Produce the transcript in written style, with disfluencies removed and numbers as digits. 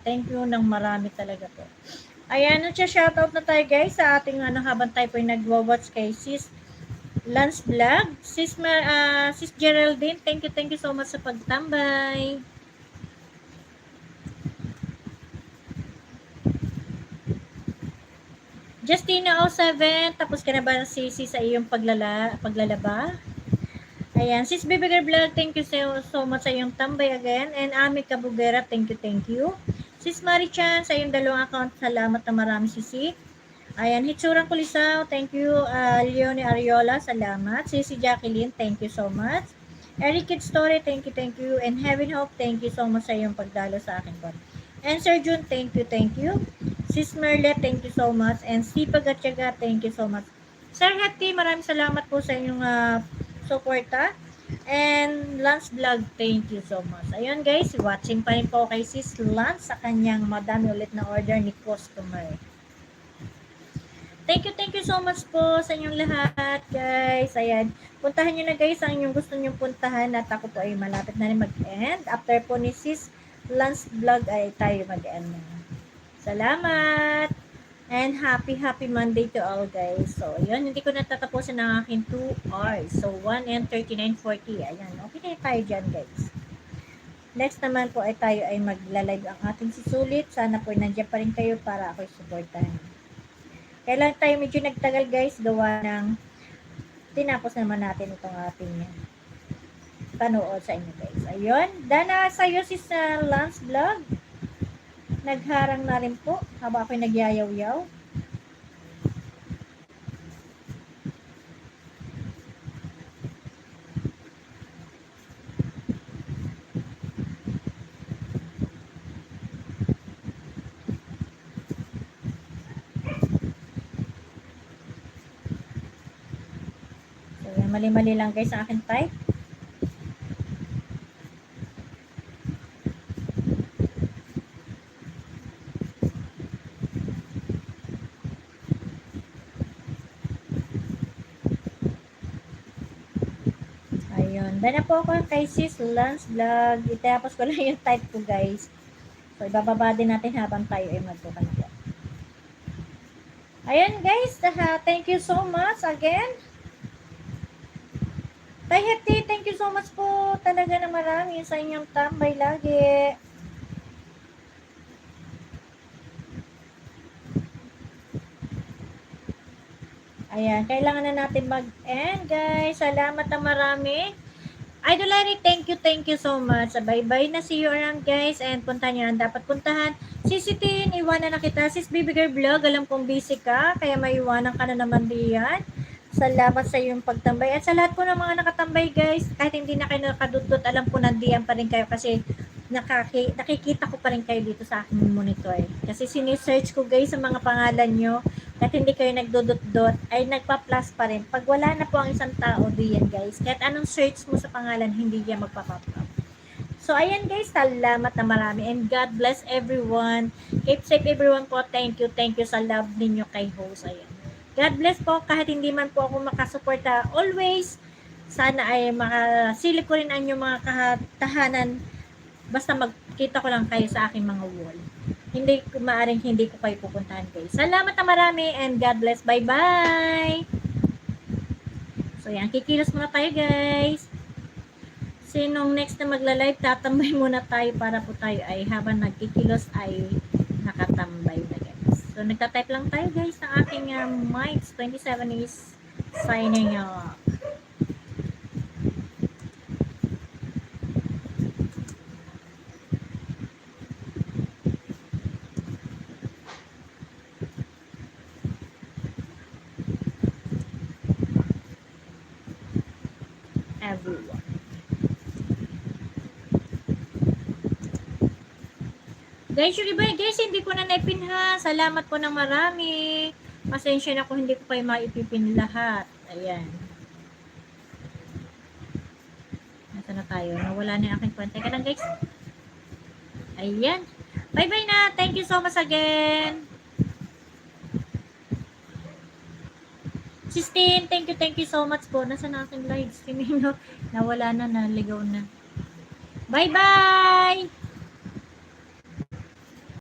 Thank you ng marami talaga po. Ayan, shoutout na tayo guys sa ating habang tayo po yung nagwa-watch kay Sis Lance Vlog. Sis Geraldine, thank you so much sa pagtambay. Justina07, tapos ka na ba Sisi sa iyong paglalaba? Ayan, Sis Bibigger Vlog, thank you so much sa iyong tambay again. And Ami Kabugera, thank you. Sis Marichan, sa iyong dalawang account, salamat na marami Sisi. Ayan, Hitsurang Kulisaw, thank you. Leonie Ariola, salamat. Sisi Jacqueline, thank you so much. Eric Kid Story, thank you. And Heaven Hope, thank you so much sa iyong pagdalo sa akin po. And Sir June, thank you. Sis Merle, thank you so much. And Sipag Gatyaga, thank you so much. Sir Hattie, maraming salamat po sa inyong suporta. And Lance Vlog, thank you so much. Ayun guys, watching pa rin po kay Sis Lance sa kanyang madami ulit na order ni customer. Thank you so much po sa inyong lahat, guys. Ayan, puntahan nyo na guys ang inyong gusto nyong puntahan at ako po ay malapit na rin mag-end. After po ni Sis Lance Vlog ay tayo mag-end na. Salamat! And happy Monday to all guys. So, yun, hindi ko natatapusin ang aking 2 hours. So, 1 and 39:40. Ayan, okay na tayo dyan guys. Next naman po ay tayo ay magla-live ang ating sisulit. Sana po nandiyan pa rin kayo para ako'y supportahan. Kailan tayo medyo nagtagal guys, gawa ng tinapos naman natin itong ating panood sa inyo guys. Ayun, dana sa'yo si Lance Vlog. Nagharang na rin po habang ako'y nagyayaw-yaw. Mali-mali lang guys sa akin type. Ayun. Dana po ako kay Sis Lance Vlog. Itapos ko lang yung type ko guys. So, ibababa din natin habang tayo ay magbuka na po. Ayun guys. Thank you so much again. Tay Heti, thank you so much po talaga na marami sa inyong tambay lagi. Ayan, kailangan na natin mag-end guys. Salamat na marami. Idol Larry, thank you so much. Bye-bye na, see you around guys. And puntahan nyo ang dapat puntahan. Sisitin, iwanan na kita. Sis Bibigger Vlog, alam kong busy ka. Kaya maiwanan ka na naman diyan. Salamat sa iyong pagtambay. At sa lahat po ng mga nakatambay guys, kahit hindi na kayo nakadudot, alam po nandiyan pa rin kayo kasi nakikita ko pa rin kayo dito sa aking monitor. Kasi sinesearch ko guys sa mga pangalan nyo, kahit hindi kayo nagdudot-dot, ay nagpa-plus pa rin. Pag wala na po ang isang tao, diyan guys. Kahit anong search mo sa pangalan, hindi yan magpa-pop up. So, ayan guys, salamat na marami. And God bless everyone. Keep safe everyone po. Thank you sa love ninyo kay host. Ayan. God bless po, kahit hindi man po ako makasuporta always, sana ay makasilip ko rin ang inyong mga katahanan, basta magkita ko lang kayo sa aking mga wall. Maaring hindi ko kayo pupuntahan guys. Salamat na marami and God bless. Bye-bye! So yan, kikilos muna tayo guys. Sinong next na magla-live, tatambay muna tayo para po tayo ay habang nagkikilos ay nakatambay na guys. So, nagtatype lang tayo guys ng aking mics. 27 is signing off. Everyone. Guys, yung iba guys, hindi ko na naipinha. Salamat po ng marami. Pasensya na kung hindi ko kayo maipipin lahat. Ayan. Nasa na tayo? Nawala na yung aking kwenta. Teka lang guys. Ayan. Bye-bye na. Thank you so much again. Sistine, thank you so much po. Nasa na aking live streaming? Nawala na, naligaw na. Bye-bye!